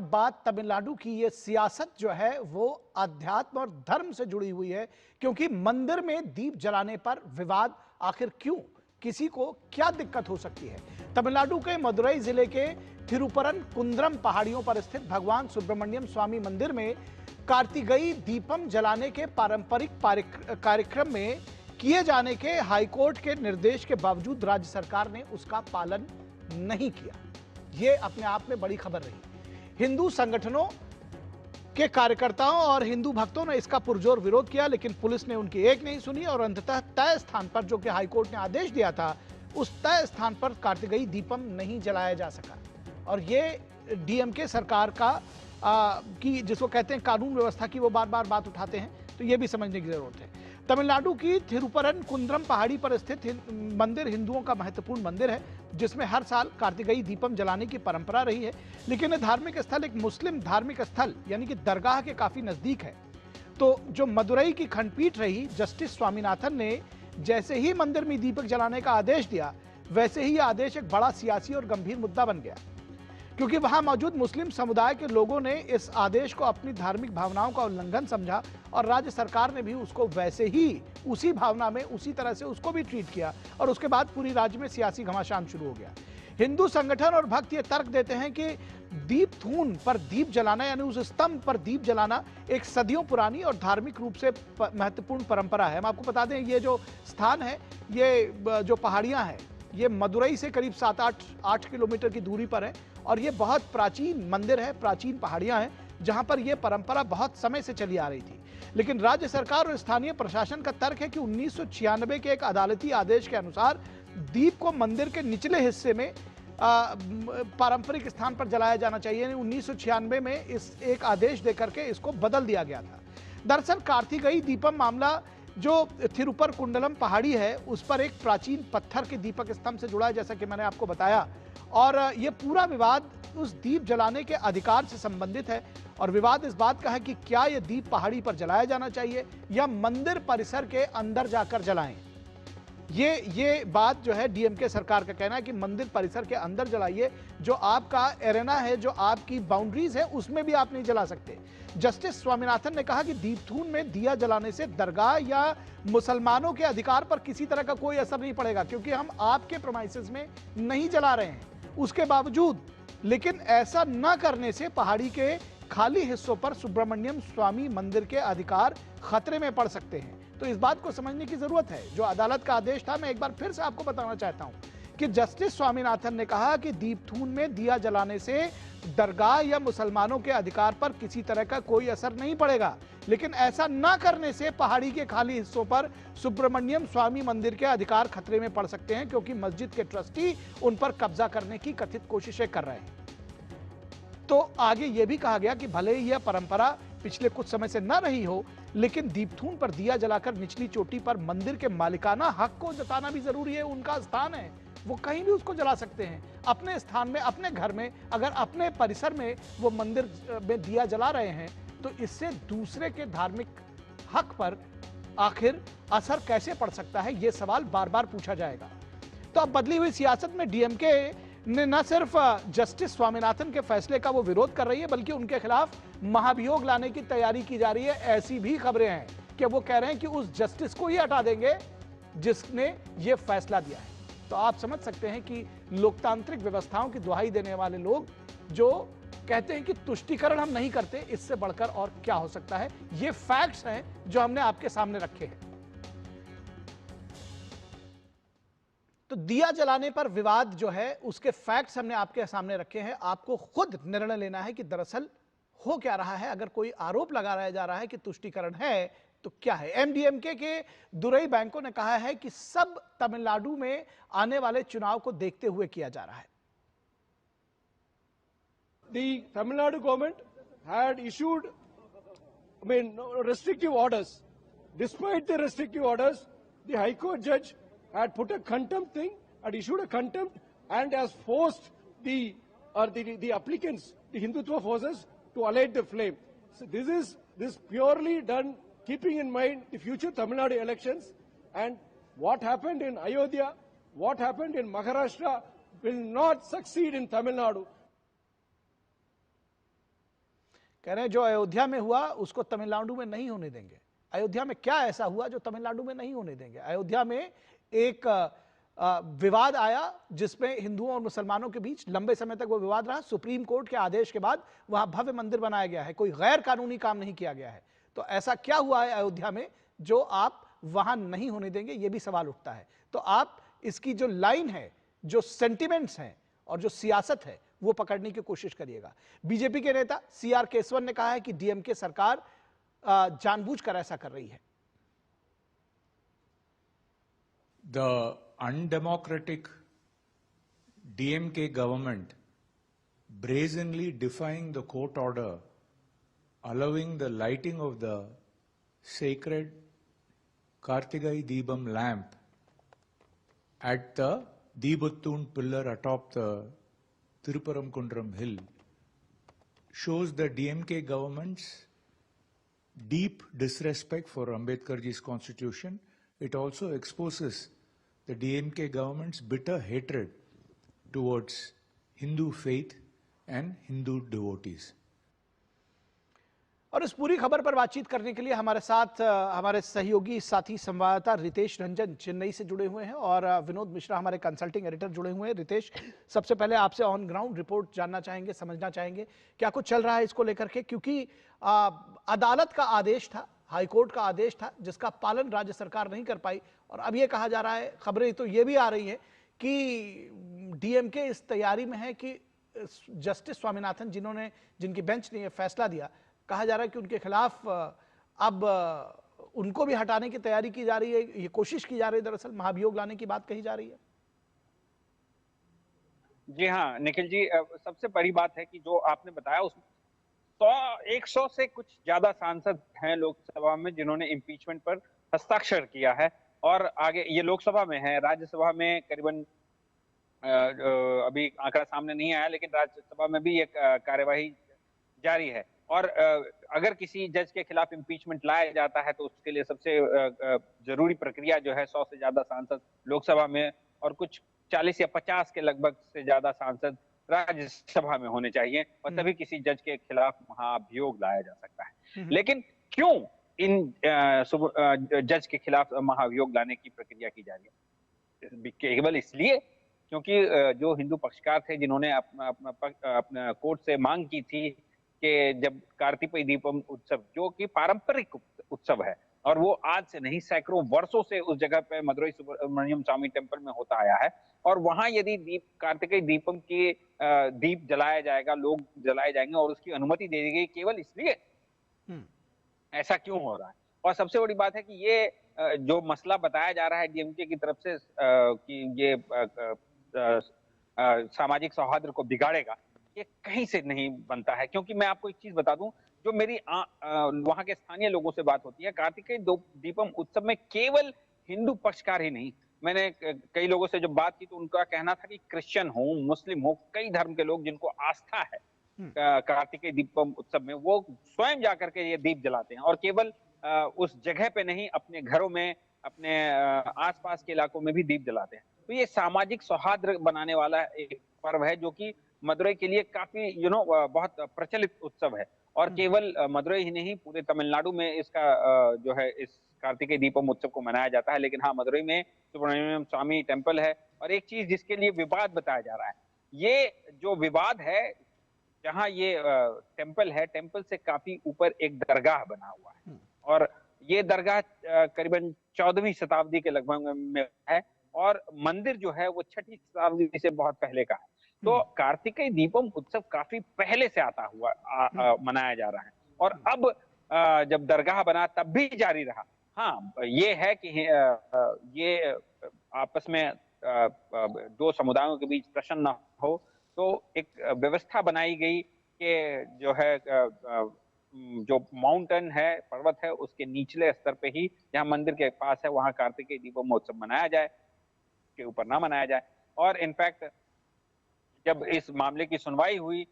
बात तमिलनाडु की ये सियासत जो है वो अध्यात्म और धर्म से जुड़ी हुई है, क्योंकि मंदिर में दीप जलाने पर विवाद आखिर क्यों, किसी को क्या दिक्कत हो सकती है। तमिलनाडु के मदुरई जिले के थिरुपरन कुंद्रम पहाड़ियों पर स्थित भगवान सुब्रमण्यम स्वामी मंदिर में कार्तिकई दीपम जलाने के पारंपरिक कार्यक्रम में किए जाने के हाईकोर्ट के निर्देश के बावजूद राज्य सरकार ने उसका पालन नहीं किया। यह अपने आप में बड़ी खबर रही। हिंदू संगठनों के कार्यकर्ताओं और हिंदू भक्तों ने इसका पुरजोर विरोध किया, लेकिन पुलिस ने उनकी एक नहीं सुनी और अंततः तय स्थान पर, जो कि हाईकोर्ट ने आदेश दिया था, उस तय स्थान पर कार्तिकई दीपम नहीं जलाया जा सका। और ये डीएमके सरकार का की जिसको कहते हैं कानून व्यवस्था की वो बार बार बात उठाते हैं, तो ये भी समझने की जरूरत है। तमिलनाडु की थिरुपरन कुंद्रम पहाड़ी पर स्थित मंदिर हिंदुओं का महत्वपूर्ण मंदिर है, जिसमें हर साल कार्तिकई दीपम जलाने की परंपरा रही है। लेकिन यह धार्मिक स्थल एक मुस्लिम धार्मिक स्थल यानी कि दरगाह के काफी नजदीक है। तो जो मदुरई की खंडपीठ रही, जस्टिस स्वामीनाथन ने जैसे ही मंदिर में दीपक जलाने का आदेश दिया, वैसे ही यह आदेश एक बड़ा सियासी और गंभीर मुद्दा बन गया, क्योंकि वहां मौजूद मुस्लिम समुदाय के लोगों ने इस आदेश को अपनी धार्मिक भावनाओं का उल्लंघन समझा और राज्य सरकार ने भी उसको वैसे ही उसी भावना में उसी तरह से उसको भी ट्रीट किया और उसके बाद पूरी राज्य में सियासी घमासान शुरू हो गया। हिंदू संगठन और भक्त ये तर्क देते हैं कि दीप थून पर दीप जलाना यानी उस स्तंभ पर दीप जलाना एक सदियों पुरानी और धार्मिक रूप से महत्वपूर्ण परंपरा है। हम आपको बता दें, ये जो स्थान है, ये जो पहाड़ियां हैं, ये मदुरई से करीब 7-8 किलोमीटर की दूरी पर है और ये बहुत प्राचीन मंदिर है, प्राचीन पहाड़ियां हैं, जहां पर यह परंपरा बहुत समय से चली आ रही थी। लेकिन राज्य सरकार और स्थानीय प्रशासन का तर्क है कि 1996 के एक अदालती आदेश के अनुसार दीप को मंदिर के निचले हिस्से में पारंपरिक स्थान पर जलाया जाना चाहिए। 1996 में इस एक आदेश देकर के इसको बदल दिया गया था। दरअसल कार्तिकई दीपम मामला जो थिरुपर कुंडलम पहाड़ी है, उस पर एक प्राचीन पत्थर के दीपक स्तंभ से जुड़ा है, जैसा कि मैंने आपको बताया। और ये पूरा विवाद उस दीप जलाने के अधिकार से संबंधित है और विवाद इस बात का है कि क्या यह दीप पहाड़ी पर जलाया जाना चाहिए या मंदिर परिसर के अंदर जाकर जलाएं। ये बात जो है डीएमके सरकार का कहना है कि मंदिर परिसर के अंदर जलाइए, जो आपका एरेना है, जो आपकी बाउंड्रीज है, उसमें भी आप नहीं जला सकते। जस्टिस स्वामीनाथन ने कहा कि दीपथून में दिया जलाने से दरगाह या मुसलमानों के अधिकार पर किसी तरह का कोई असर नहीं पड़ेगा, क्योंकि हम आपके प्रेमाइसेस में नहीं जला रहे हैं। उसके बावजूद लेकिन ऐसा न करने से पहाड़ी के खाली हिस्सों पर सुब्रमण्यम स्वामी मंदिर के अधिकार खतरे में पड़ सकते हैं। तो इस बात को समझने की जरूरत है। जो अदालत का आदेश था, मैं एक बार फिर से आपको बताना चाहता हूं कि जस्टिस स्वामीनाथन ने कहा कि दीपथून में दिया जलाने से दरगाह या मुसलमानों के अधिकार पर किसी तरह का कोई असर नहीं पड़ेगा, लेकिन ऐसा न करने से पहाड़ी के खाली हिस्सों पर सुब्रमण्यम स्वामी मंदिर के अधिकार खतरे में पड़ सकते हैं, क्योंकि मस्जिद के ट्रस्टी उन पर कब्जा करने की कथित कोशिशें कर रहे हैं। तो आगे यह भी कहा गया कि भले ही यह परंपरा पिछले कुछ समय से न रही हो, लेकिन दीपथून पर दिया जलाकर निचली चोटी पर मंदिर के मालिकाना हक को जताना भी जरूरी है। उनका स्थान है, वो कहीं भी उसको जला सकते हैं। अपने स्थान में, अपने घर में, अगर अपने परिसर में वो मंदिर में दिया जला रहे हैं, तो इससे दूसरे के धार्मिक हक पर आखिर असर कैसे पड़ सकता है, ये सवाल बार बार पूछा जाएगा। तो अब बदली हुई सियासत में डीएमके ने न सिर्फ जस्टिस स्वामीनाथन के फैसले का वो विरोध कर रही है, बल्कि उनके खिलाफ महाभियोग लाने की तैयारी की जा रही है। ऐसी भी खबरें हैं कि वो कह रहे हैं कि उस जस्टिस को ही हटा देंगे जिसने ये फैसला दिया है। तो आप समझ सकते हैं कि लोकतांत्रिक व्यवस्थाओं की दुहाई देने वाले लोग जो कहते हैं कि तुष्टीकरण हम नहीं करते, इससे बढ़कर और क्या हो सकता है। ये फैक्ट्स हैं जो हमने आपके सामने रखे हैं। तो दिया जलाने पर विवाद जो है, उसके फैक्ट्स हमने आपके सामने रखे हैं। आपको खुद निर्णय लेना है कि दरअसल हो क्या रहा है। अगर कोई आरोप लगाया जा रहा है कि तुष्टीकरण है, तो क्या है। एमडीएमके के दुरई बैंको ने कहा है कि सब तमिलनाडु में आने वाले चुनाव को देखते हुए किया जा रहा है। The Tamil Nadu government had issued, restrictive orders. Despite the restrictive orders, the High Court judge had put a contempt thing, had issued a contempt, and has forced the applicants, the Hindutva forces, to alight the flame. So this purely done keeping in mind the future Tamil Nadu elections, and what happened in Ayodhya, what happened in Maharashtra will not succeed in Tamil Nadu. कह रहे हैं जो अयोध्या में हुआ उसको तमिलनाडु में नहीं होने देंगे। अयोध्या में क्या ऐसा हुआ जो तमिलनाडु में नहीं होने देंगे? अयोध्या में एक विवाद आया जिसमें हिंदुओं और मुसलमानों के बीच लंबे समय तक वो विवाद रहा। सुप्रीम कोर्ट के आदेश के बाद वहां भव्य मंदिर बनाया गया है, कोई गैर कानूनी काम नहीं किया गया है। तो ऐसा क्या हुआ है अयोध्या में जो आप वहां नहीं होने देंगे, ये भी सवाल उठता है। तो आप इसकी जो लाइन है, जो सेंटिमेंट्स हैं और जो सियासत है, वो पकड़ने की कोशिश करिएगा। बीजेपी के नेता सीआर केसवन ने कहा है कि डीएमके सरकार जानबूझकर ऐसा कर रही है। The undemocratic DMK government brazenly defying the court order, allowing the lighting of the sacred Kartigai Deepam lamp at the Deebattun pillar atop the Thiruparamkundram hill shows the DMK government's deep disrespect for Ambedkarji's constitution. It also exposes the DMK government's bitter hatred towards Hindu faith and Hindu devotees. और इस पूरी खबर पर बातचीत करने के लिए हमारे साथ हमारे सहयोगी साथी संवाददाता रितेश रंजन चेन्नई से जुड़े हुए हैं और विनोद मिश्रा हमारे कंसल्टिंग एडिटर जुड़े हुए हैं। रितेश, सबसे पहले आपसे ऑन ग्राउंड रिपोर्ट जानना चाहेंगे, समझना चाहेंगे क्या कुछ चल रहा है इसको लेकर के, क्योंकि अदालत का आदेश था, हाईकोर्ट का आदेश था, जिसका पालन राज्य सरकार नहीं कर पाई। और अब ये कहा जा रहा है, खबरें तो ये भी आ रही हैं कि डीएमके इस तैयारी में है कि जस्टिस स्वामीनाथन जिनकी बेंच ने यह फैसला दिया, कहा जा रहा है कि उनके खिलाफ अब उनको भी हटाने की तैयारी की जा रही है, ये कोशिश की जा रही है, दरअसल महाभियोग लाने की बात कही जा रही है। जी हाँ निखिल जी, सबसे बड़ी बात है कि जो आपने बताया उसमें 100 से कुछ ज्यादा सांसद हैं लोकसभा में जिन्होंने इम्पीचमेंट पर हस्ताक्षर किया है। और आगे ये लोकसभा में है, राज्यसभा में करीबन अभी आंकड़ा सामने नहीं आया, लेकिन राज्यसभा में भी एक कार्यवाही जारी है। और अगर किसी जज के खिलाफ इम्पीचमेंट लाया जाता है तो उसके लिए सबसे जरूरी प्रक्रिया जो है 100 से ज्यादा सांसद लोकसभा में और कुछ 40 या 50 के लगभग से ज्यादा सांसद राज्यसभा में होने चाहिए, और तभी किसी जज के खिलाफ महाभियोग लाया जा सकता है। लेकिन क्यों इन जज के खिलाफ महाभियोग लाने की प्रक्रिया की जा रही है? केवल इसलिए क्योंकि जो हिंदू पक्षकार थे जिन्होंने अपना कोर्ट से मांग की थी कि जब कार्तिक दीपम उत्सव, जो कि पारंपरिक उत्सव है और वो आज से नहीं सैकड़ों वर्षों से उस जगह पे मदुरई सुब्रमण्यम स्वामी टेम्पल में होता आया है, और वहां यदि कार्तिकेय दीपम के दीप जलाया जाएगा, लोग जलाए जाएंगे और उसकी अनुमति दे दी गई, केवल इसलिए ऐसा क्यों हो रहा है? और सबसे बड़ी बात है कि ये जो मसला बताया जा रहा है डीएमके की तरफ से कि ये सामाजिक सौहार्द को बिगाड़ेगा, ये कहीं से नहीं बनता है। क्योंकि मैं आपको एक चीज बता दूं, जो मेरी वहां के स्थानीय लोगों से बात होती है, कार्तिकेय दीपम उत्सव में केवल हिंदू पक्षकार ही नहीं, मैंने कई लोगों से जब बात की तो उनका कहना था कि क्रिश्चियन हो, मुस्लिम हो, कई धर्म के लोग जिनको आस्था है कार्तिकेय दीपम उत्सव में, वो स्वयं जाकर के ये दीप जलाते हैं। और केवल उस जगह पे नहीं, अपने घरों में, अपने आसपास के इलाकों में भी दीप जलाते हैं। तो ये सामाजिक सौहार्द बनाने वाला एक पर्व है जो कि मदुरई के लिए काफी बहुत प्रचलित उत्सव है। और केवल मदुरई ही नहीं, पूरे तमिलनाडु में इसका जो है इस कार्तिकेय दीपम उत्सव को मनाया जाता है। लेकिन हाँ, मदुरई में सुब्रमण्यम स्वामी टेम्पल है। और एक चीज जिसके लिए विवाद बताया जा रहा है, ये जो विवाद है, जहाँ ये टेम्पल है, टेम्पल से काफी ऊपर एक दरगाह बना हुआ है, और ये दरगाह करीबन 14वीं शताब्दी के लगभग में है, और मंदिर जो है वो 6ठी शताब्दी से बहुत पहले का है। तो कार्तिकेय दीपम उत्सव काफी पहले से आता हुआ मनाया जा रहा है, और अब जब दरगाह बना तब भी जारी रहा। हाँ, ये है कि ये आपस में दो समुदायों के बीच प्रश्न न हो, तो एक व्यवस्था बनाई गई कि जो है जो माउंटेन है, पर्वत है, उसके निचले स्तर पे ही, जहाँ मंदिर के पास है, वहां कार्तिकेय दीपम उत्सव मनाया जाए, के ऊपर ना मनाया जाए। और इनफैक्ट जब इस मामले की सुनवाई हुई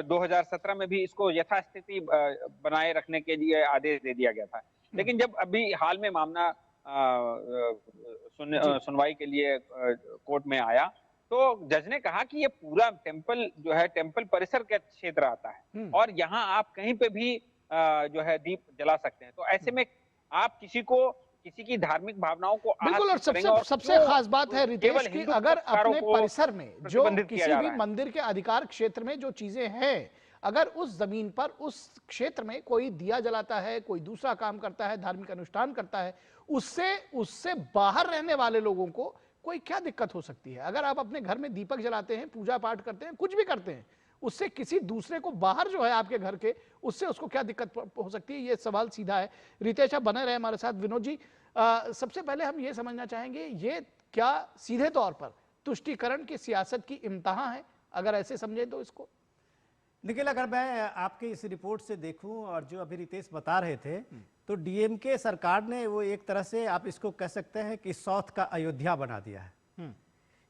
2017 में भी इसको यथास्थिति बनाए रखने के लिए आदेश दे दिया गया था। लेकिन जब अभी हाल में मामला सुनवाई के लिए कोर्ट में आया, तो जज ने कहा कि ये पूरा टेम्पल जो है टेम्पल परिसर का क्षेत्र आता है और यहाँ आप कहीं पे भी जो है दीप जला सकते हैं। तो ऐसे में आप किसी की धार्मिक भावनाओं को बिल्कुल, और सबसे खास बात है रितेश कि अगर अपने परिसर में जो किसी भी मंदिर के अधिकार क्षेत्र में जो चीजें हैं, अगर उस जमीन पर उस क्षेत्र में कोई दिया जलाता है, कोई दूसरा काम करता है, धार्मिक अनुष्ठान करता है, उससे बाहर रहने वाले लोगों को कोई क्या दिक्कत हो सकती है? अगर आप अपने घर में दीपक जलाते हैं, पूजा पाठ करते हैं, कुछ भी करते हैं, उससे किसी दूसरे को बाहर जो है आपके घर के, उससे उसको क्या दिक्कत हो सकती है? ये सवाल सीधा है। रितेश आप बने रहे हमारे साथ। विनोद जी, सबसे पहले हम ये समझना चाहेंगे, ये क्या सीधे तौर पर तुष्टीकरण की सियासत की इम्तहा है, अगर ऐसे समझे तो इसको? निखिल, अगर मैं आपके इस रिपोर्ट से देखूं और जो अभी रितेश बता रहे थे, तो डीएमके सरकार ने वो एक तरह से आप इसको कह सकते हैं कि साउथ का अयोध्या बना दिया है।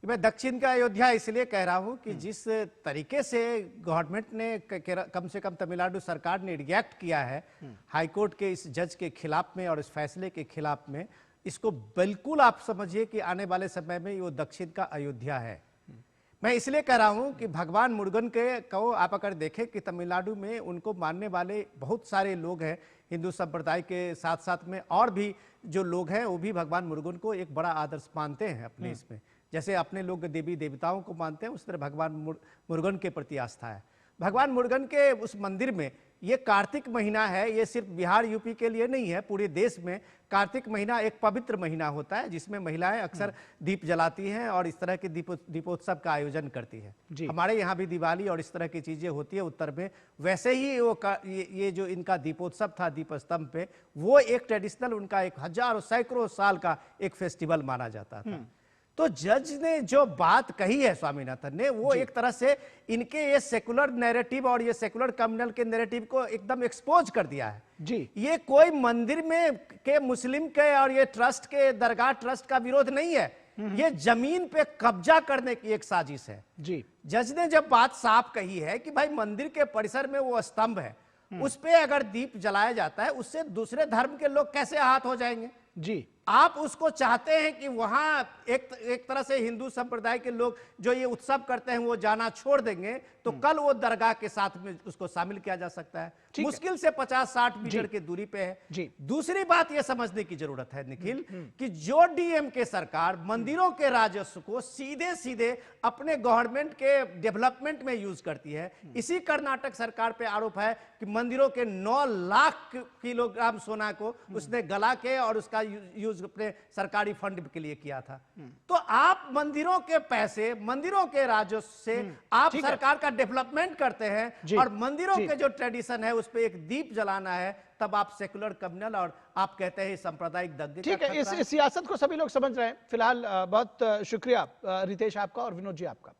मैं दक्षिण का अयोध्या इसलिए कह रहा हूं कि जिस तरीके से गवर्नमेंट ने कम से कम तमिलनाडु सरकार ने रिएक्ट किया है हाईकोर्ट के इस जज के खिलाफ में और इस फैसले के खिलाफ में, इसको बिल्कुल आप समझिए कि आने वाले समय में वो दक्षिण का अयोध्या है। मैं इसलिए कह रहा हूं कि भगवान मुरुगन के को आप अगर देखें कि तमिलनाडु में उनको मानने वाले बहुत सारे लोग हैं, हिंदू संप्रदाय के साथ साथ में और भी जो लोग हैं वो भी भगवान मुरुगन को एक बड़ा आदर्श मानते हैं अपने इसमें। जैसे अपने लोग देवी देवताओं को मानते हैं, उस तरह भगवान मुरुगन के प्रति आस्था है। भगवान मुरुगन के उस मंदिर में ये कार्तिक महीना है, ये सिर्फ बिहार यूपी के लिए नहीं है, पूरे देश में कार्तिक महीना एक पवित्र महीना होता है जिसमें महिलाएं अक्सर दीप जलाती हैं और इस तरह के दीपोत्सव का आयोजन करती है। हमारे यहाँ भी दिवाली और इस तरह की चीजें होती है उत्तर में। वैसे ही ये जो इनका दीपोत्सव था दीप स्तंभ पे, वो एक ट्रेडिशनल उनका एक हजारों सैकड़ों साल का एक फेस्टिवल माना जाता था। तो जज ने जो बात कही है स्वामीनाथन ने, वो एक तरह से इनके ये सेकुलर नैरेटिव और ये सेकुलर कम्युनल के नैरेटिव को एकदम एक्सपोज कर दिया है जी। ये कोई मंदिर में के मुस्लिम के और ये ट्रस्ट के दरगाह ट्रस्ट का विरोध नहीं है, ये जमीन पे कब्जा करने की एक साजिश है जी। जज ने जब बात साफ कही है कि भाई मंदिर के परिसर में वो स्तंभ है, उस पे अगर दीप जलाया जाता है, उससे दूसरे धर्म के लोग कैसे आहत हो जाएंगे जी। आप उसको चाहते हैं कि वहां एक तरह से हिंदू संप्रदाय के लोग जो ये उत्सव करते हैं वो जाना छोड़ देंगे, तो कल वो दरगाह के साथ में उसको शामिल किया जा सकता है। मुश्किल से 50-60 मीटर की दूरी पे है जी। दूसरी बात ये समझने की जरूरत है निखिल कि जो डीएमके सरकार मंदिरों के राजस्व को सीधे सीधे अपने गवर्नमेंट के डेवलपमेंट में यूज करती है, इसी कर्नाटक सरकार पे आरोप है कि मंदिरों के 9 लाख किलोग्राम सोना को उसने गला के और उसका यूज अपने सरकारी फंड के लिए किया था। तो आप मंदिरों के पैसे, मंदिरों के राजस्व से आप सरकार का डेवलपमेंट करते हैं और मंदिरों के जो ट्रेडिशन है उस पे एक दीप जलाना है, तब आप सेकुलर कम्युनल और आप कहते हैं सांप्रदायिक दंगे। ठीक है, इस सियासत को सभी लोग समझ रहे हैं। फिलहाल बहुत शुक्रिया रितेश आपका और विनोद जी आपका।